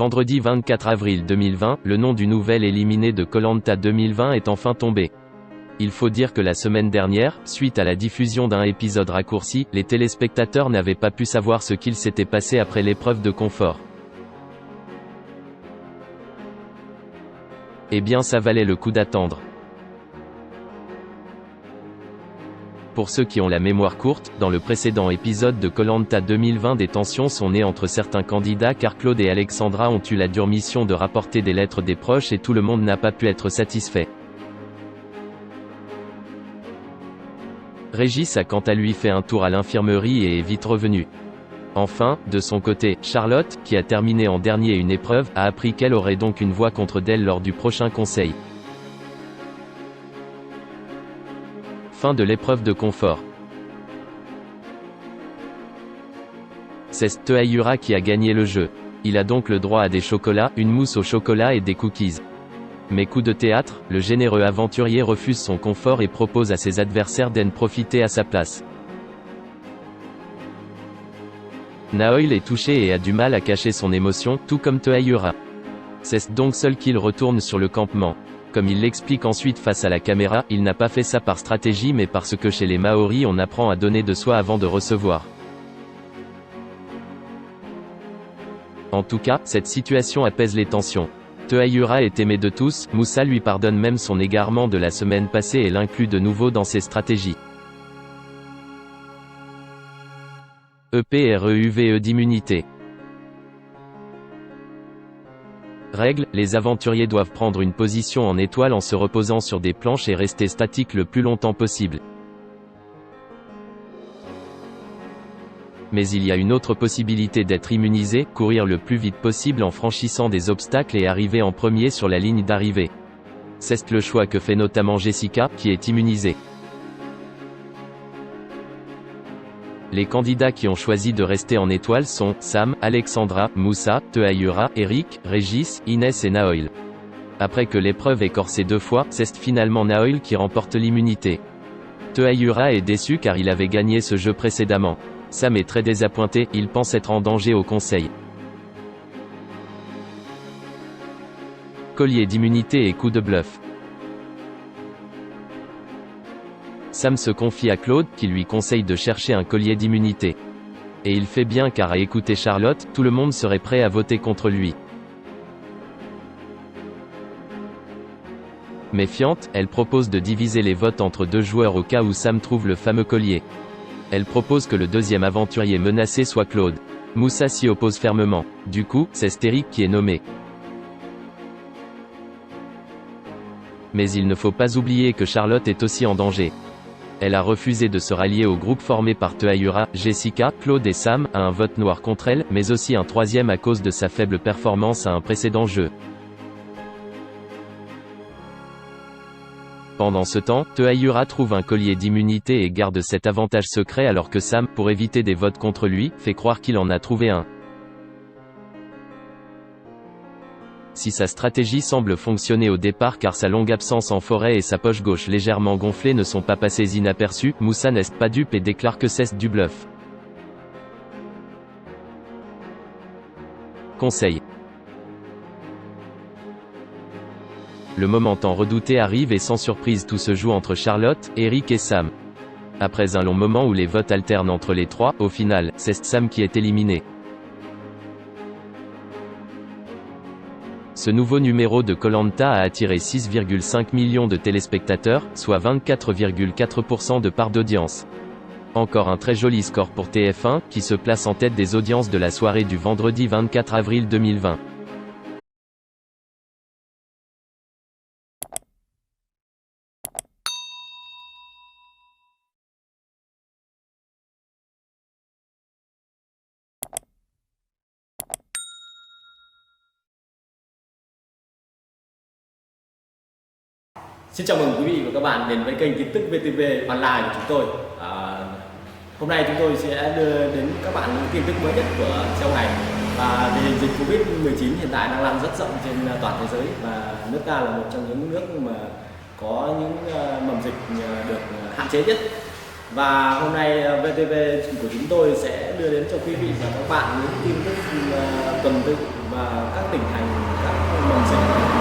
Vendredi 24 avril 2020, le nom du nouvel éliminé de Koh Lanta 2020 est enfin tombé. Il faut dire que la semaine dernière, suite à la diffusion d'un épisode raccourci, les téléspectateurs n'avaient pas pu savoir ce qu'il s'était passé après l'épreuve de confort. Eh bien ça valait le coup d'attendre. Pour ceux qui ont la mémoire courte, dans le précédent épisode de Koh Lanta 2020 des tensions sont nées entre certains candidats car Claude et Alexandra ont eu la dure mission de rapporter des lettres des proches et tout le monde n'a pas pu être satisfait. Régis a quant à lui fait un tour à l'infirmerie et est vite revenu. Enfin, de son côté, Charlotte, qui a terminé en dernier une épreuve, a appris qu'elle aurait donc une voix contre d'elle lors du prochain conseil. Fin de l'épreuve de confort. C'est Teuhaiura qui a gagné le jeu. Il a donc le droit à des chocolats, une mousse au chocolat et des cookies. Mais coup de théâtre, le généreux aventurier refuse son confort et propose à ses adversaires d'en profiter à sa place. Naoil est touché et a du mal à cacher son émotion, tout comme Teuhaiura. C'est donc seul qu'il retourne sur le campement. Comme il l'explique ensuite face à la caméra, il n'a pas fait ça par stratégie mais parce que chez les Maoris on apprend à donner de soi avant de recevoir. En tout cas, cette situation apaise les tensions. Teuhaiura est aimé de tous, Moussa lui pardonne même son égarement de la semaine passée et l'inclut de nouveau dans ses stratégies. EPREUVE d'immunité. Règle, les aventuriers doivent prendre une position en étoile en se reposant sur des planches et rester statiques le plus longtemps possible. Mais il y a une autre possibilité d'être immunisé, courir le plus vite possible en franchissant des obstacles et arriver en premier sur la ligne d'arrivée. C'est le choix que fait notamment Jessica, qui est immunisée. Les candidats qui ont choisi de rester en étoile sont Sam, Alexandra, Moussa, Teuhaiura, Eric, Régis, Inès et Naoil. Après que l'épreuve est corsée 2 fois, c'est finalement Naoil qui remporte l'immunité. Teuhaiura est déçu car il avait gagné ce jeu précédemment. Sam est très désappointé, il pense être en danger au conseil. Collier d'immunité et coup de bluff. Sam se confie à Claude, qui lui conseille de chercher un collier d'immunité. Et il fait bien car à écouter Charlotte, tout le monde serait prêt à voter contre lui. Méfiante, elle propose de diviser les votes entre 2 joueurs au cas où Sam trouve le fameux collier. Elle propose que le deuxième aventurier menacé soit Claude. Moussa s'y oppose fermement. Du coup, c'est Eric qui est nommé. Mais il ne faut pas oublier que Charlotte est aussi en danger. Elle a refusé de se rallier au groupe formé par Teuhaiura, Jessica, Claude et Sam, à un vote noir contre elle, mais aussi un troisième à cause de sa faible performance à un précédent jeu. Pendant ce temps, Teuhaiura trouve un collier d'immunité et garde cet avantage secret alors que Sam, pour éviter des votes contre lui, fait croire qu'il en a trouvé un. Si sa stratégie semble fonctionner au départ car sa longue absence en forêt et sa poche gauche légèrement gonflée ne sont pas passées inaperçues, Moussa n'est pas dupe et déclare que c'est du bluff. Conseil. Le moment tant redouté arrive et sans surprise tout se joue entre Charlotte, Eric et Sam. Après un long moment où les votes alternent entre les trois, au final, c'est Sam qui est éliminé. Ce nouveau numéro de Koh Lanta a attiré 6,5 millions de téléspectateurs, soit 24,4% de part d'audience. Encore un très joli score pour TF1, qui se place en tête des audiences de la soirée du vendredi 24 avril 2020. Xin chào mừng quý vị và các bạn đến với kênh tin tức VTV online của chúng tôi. Hôm nay chúng tôi sẽ đưa đến các bạn những tin tức mới nhất của trong ngày. Và tình hình dịch Covid-19 hiện tại đang lan rất rộng trên toàn thế giới và nước ta là một trong những nước mà có những mầm dịch được hạn chế nhất. Và hôm nay VTV của chúng tôi sẽ đưa đến cho quý vị và các bạn những tin tức tuần tự và các tỉnh thành, các mầm sẽ